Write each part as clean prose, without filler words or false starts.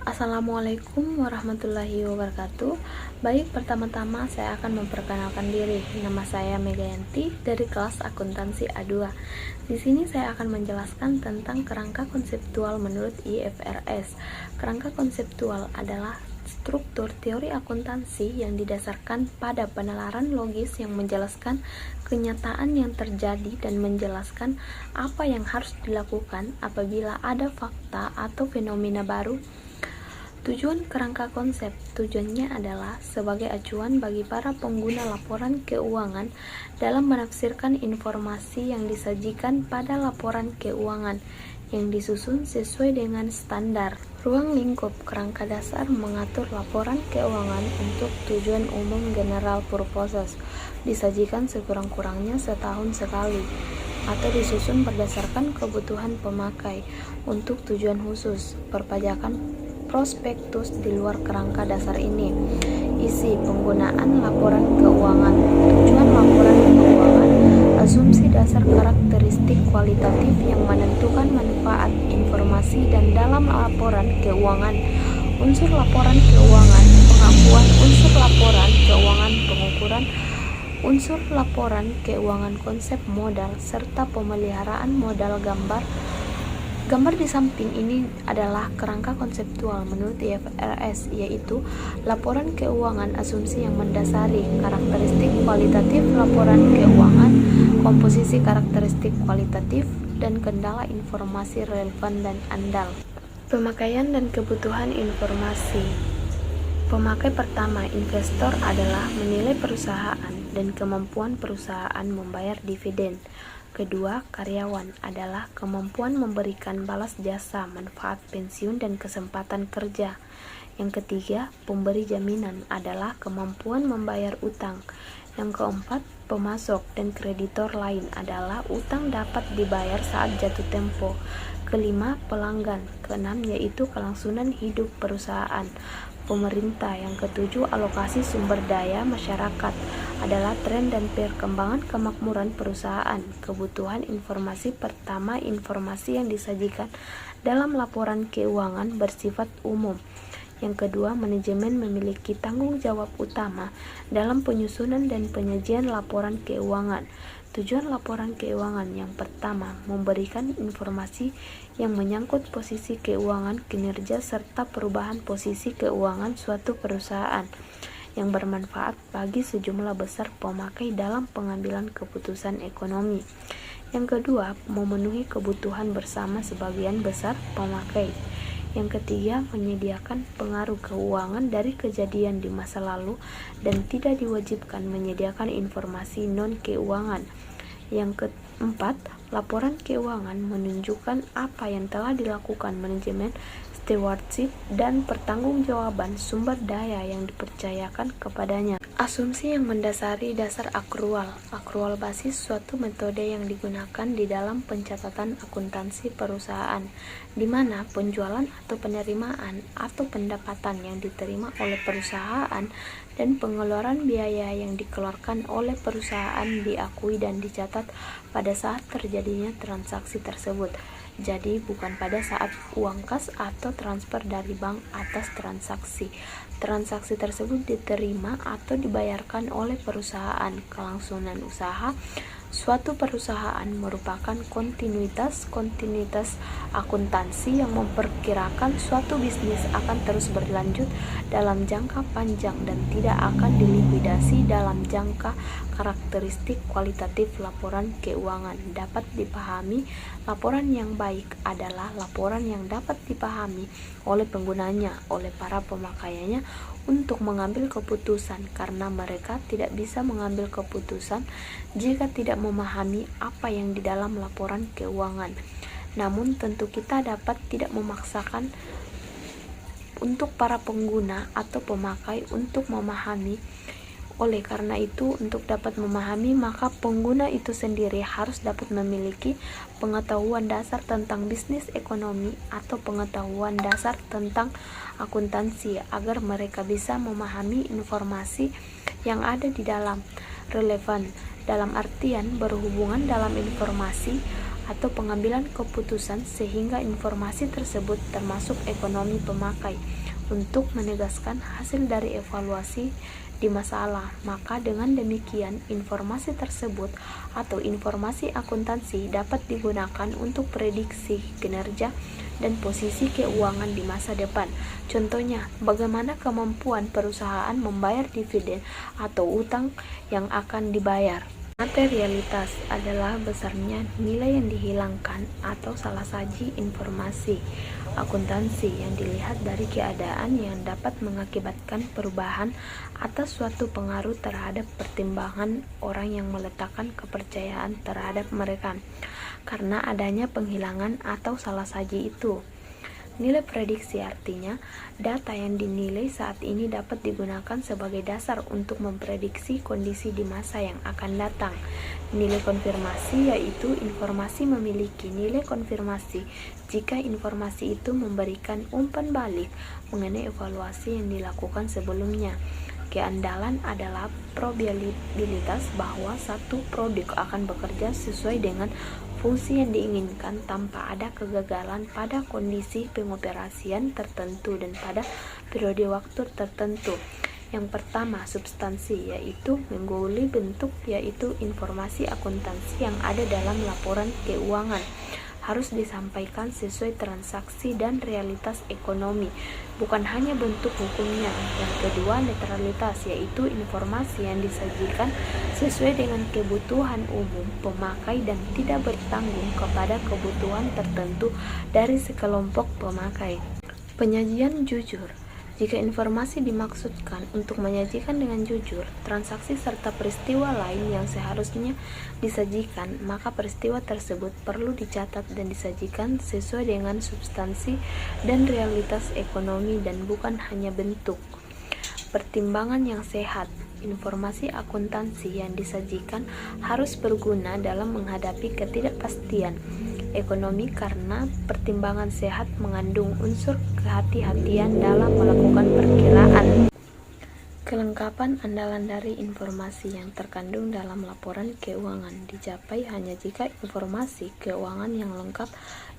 Assalamualaikum warahmatullahi wabarakatuh. Baik, pertama-tama saya akan memperkenalkan diri. Nama saya Megayanti dari kelas Akuntansi A2. Di sini saya akan menjelaskan tentang kerangka konseptual menurut IFRS. Kerangka konseptual adalah struktur teori akuntansi yang didasarkan pada penalaran logis yang menjelaskan kenyataan yang terjadi dan menjelaskan apa yang harus dilakukan apabila ada fakta atau fenomena baru. Tujuan kerangka konsep, tujuannya adalah sebagai acuan bagi para pengguna laporan keuangan dalam menafsirkan informasi yang disajikan pada laporan keuangan yang disusun sesuai dengan standar. Ruang lingkup kerangka dasar mengatur laporan keuangan untuk tujuan umum general purposes, disajikan sekurang-kurangnya setahun sekali, atau disusun berdasarkan kebutuhan pemakai untuk tujuan khusus. Perpajakan prospektus di luar kerangka dasar ini. Isi penggunaan laporan keuangan. Tujuan laporan keuangan. Asumsi dasar karakteristik kualitatif yang menentukan manfaat informasi dan dalam laporan keuangan. Unsur laporan keuangan. Pengakuan unsur laporan keuangan, pengukuran unsur laporan keuangan, konsep modal serta pemeliharaan modal. Gambar di samping ini adalah kerangka konseptual menurut IFRS, yaitu laporan keuangan asumsi yang mendasari karakteristik kualitatif laporan keuangan, komposisi karakteristik kualitatif, dan kendala informasi relevan dan andal. Pemakaian dan kebutuhan informasi. Pemakai pertama, investor, adalah menilai perusahaan dan kemampuan perusahaan membayar dividen. Kedua, karyawan, adalah kemampuan memberikan balas jasa, manfaat pensiun, dan kesempatan kerja. Yang ketiga, pemberi jaminan, adalah kemampuan membayar utang. Yang keempat, pemasok dan kreditor lain, adalah utang dapat dibayar saat jatuh tempo. Kelima, pelanggan. Keenam, yaitu kelangsungan hidup perusahaan. Pemerintah. Yang ketujuh, alokasi sumber daya masyarakat, adalah tren dan perkembangan kemakmuran perusahaan. Kebutuhan informasi pertama, informasi yang disajikan dalam laporan keuangan bersifat umum. Yang kedua, manajemen memiliki tanggung jawab utama dalam penyusunan dan penyajian laporan keuangan. Tujuan laporan keuangan yang pertama, memberikan informasi yang menyangkut posisi keuangan, kinerja, serta perubahan posisi keuangan suatu perusahaan yang bermanfaat bagi sejumlah besar pemakai dalam pengambilan keputusan ekonomi. Yang kedua, memenuhi kebutuhan bersama sebagian besar pemakai. Yang ketiga, menyediakan pengaruh keuangan dari kejadian di masa lalu dan tidak diwajibkan menyediakan informasi non-keuangan. Yang keempat, laporan keuangan menunjukkan apa yang telah dilakukan manajemen, stewardship, dan pertanggungjawaban sumber daya yang dipercayakan kepadanya. Asumsi yang mendasari dasar akrual. Akrual basis suatu metode yang digunakan di dalam pencatatan akuntansi perusahaan, di mana penjualan atau penerimaan atau pendapatan yang diterima oleh perusahaan dan pengeluaran biaya yang dikeluarkan oleh perusahaan diakui dan dicatat pada saat terjadinya transaksi tersebut. Jadi bukan pada saat uang kas atau transfer dari bank atas transaksi. Transaksi tersebut diterima atau dibayarkan oleh perusahaan. Kelangsungan usaha suatu perusahaan merupakan kontinuitas akuntansi yang memperkirakan suatu bisnis akan terus berlanjut dalam jangka panjang dan tidak akan dilikuidasi dalam jangka. Karakteristik kualitatif laporan keuangan dapat dipahami. Laporan yang baik adalah laporan yang dapat dipahami oleh penggunanya, oleh para pemakaiannya untuk mengambil keputusan, karena mereka tidak bisa mengambil keputusan jika tidak memahami apa yang di dalam laporan keuangan. Namun tentu kita dapat tidak memaksakan untuk para pengguna atau pemakai untuk memahami. Oleh karena itu, untuk dapat memahami, maka pengguna itu sendiri harus dapat memiliki pengetahuan dasar tentang bisnis ekonomi atau pengetahuan dasar tentang akuntansi agar mereka bisa memahami informasi yang ada di dalam. Relevan dalam artian berhubungan dalam informasi atau pengambilan keputusan sehingga informasi tersebut termasuk ekonomi pemakai untuk menegaskan hasil dari evaluasi di masalah. Maka dengan demikian informasi tersebut atau informasi akuntansi dapat digunakan untuk prediksi kinerja dan posisi keuangan di masa depan. Contohnya, bagaimana kemampuan perusahaan membayar dividen atau utang yang akan dibayar. Materialitas adalah besarnya nilai yang dihilangkan atau salah saji informasi akuntansi yang dilihat dari keadaan yang dapat mengakibatkan perubahan atas suatu pengaruh terhadap pertimbangan orang yang meletakkan kepercayaan terhadap mereka karena adanya penghilangan atau salah saji itu. Nilai prediksi artinya data yang dinilai saat ini dapat digunakan sebagai dasar untuk memprediksi kondisi di masa yang akan datang. Nilai konfirmasi yaitu informasi memiliki nilai konfirmasi jika informasi itu memberikan umpan balik mengenai evaluasi yang dilakukan sebelumnya. Keandalan adalah probabilitas bahwa satu produk akan bekerja sesuai dengan fungsi yang diinginkan tanpa ada kegagalan pada kondisi pengoperasian tertentu dan pada periode waktu tertentu. Yang pertama, substansi, yaitu menggauli bentuk, yaitu informasi akuntansi yang ada dalam laporan keuangan harus disampaikan sesuai transaksi dan realitas ekonomi, bukan hanya bentuk hukumnya. Yang kedua, netralitas, yaitu informasi yang disajikan sesuai dengan kebutuhan umum pemakai dan tidak bertanggung kepada kebutuhan tertentu dari sekelompok pemakai. Penyajian jujur. Jika informasi dimaksudkan untuk menyajikan dengan jujur transaksi serta peristiwa lain yang seharusnya disajikan, maka peristiwa tersebut perlu dicatat dan disajikan sesuai dengan substansi dan realitas ekonomi dan bukan hanya bentuk. Pertimbangan yang sehat. Informasi akuntansi yang disajikan harus berguna dalam menghadapi ketidakpastian ekonomi karena pertimbangan sehat mengandung unsur kehati-hatian dalam melakukan perkiraan. Kelengkapan andalan dari informasi yang terkandung dalam laporan keuangan dicapai hanya jika informasi keuangan yang lengkap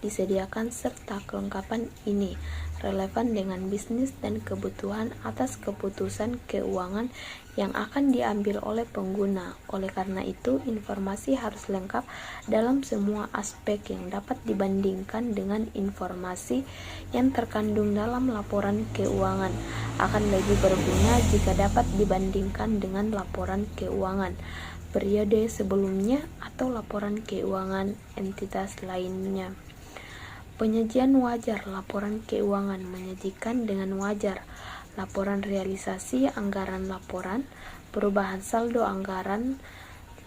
disediakan serta kelengkapan ini relevan dengan bisnis dan kebutuhan atas keputusan keuangan yang akan diambil oleh pengguna. Oleh karena itu, informasi harus lengkap dalam semua aspek yang dapat dibandingkan dengan informasi yang terkandung dalam laporan keuangan. Akan lebih berguna jika dapat dibandingkan dengan laporan keuangan periode sebelumnya atau laporan keuangan entitas lainnya. Penyajian wajar. Laporan keuangan menyajikan dengan wajar laporan realisasi anggaran, laporan perubahan saldo anggaran,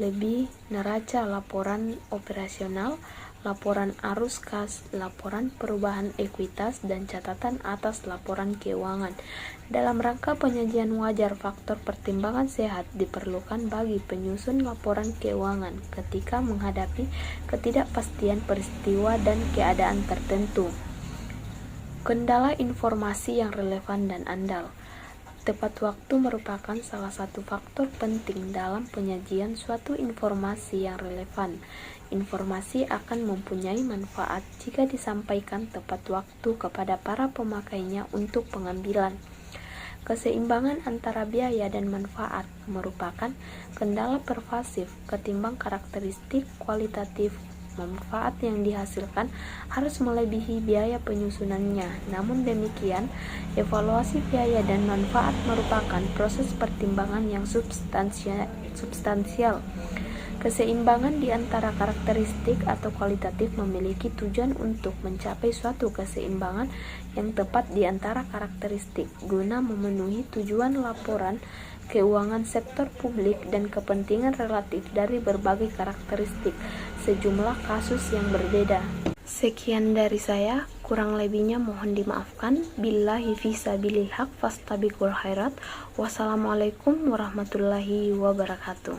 lebih neraca, laporan operasional, laporan arus kas, laporan perubahan ekuitas, dan catatan atas laporan keuangan. Dalam rangka penyajian wajar, faktor pertimbangan sehat diperlukan bagi penyusun laporan keuangan ketika menghadapi ketidakpastian peristiwa dan keadaan tertentu. Kendala informasi yang relevan dan andal. Tepat waktu merupakan salah satu faktor penting dalam penyajian suatu informasi yang relevan. Informasi akan mempunyai manfaat jika disampaikan tepat waktu kepada para pemakainya untuk pengambilan. Keseimbangan antara biaya dan manfaat merupakan kendala pervasif ketimbang karakteristik kualitatif. Manfaat yang dihasilkan harus melebihi biaya penyusunannya. Namun demikian, evaluasi biaya dan manfaat merupakan proses pertimbangan yang substansial. Keseimbangan di antara karakteristik atau kualitatif memiliki tujuan untuk mencapai suatu keseimbangan yang tepat di antara karakteristik guna memenuhi tujuan laporan keuangan sektor publik dan kepentingan relatif dari berbagai karakteristik sejumlah kasus yang berbeda. Sekian dari saya, kurang lebihnya mohon dimaafkan. Billahi fisabilil haq fastabiqul khairat. Wassalamualaikum warahmatullahi wabarakatuh.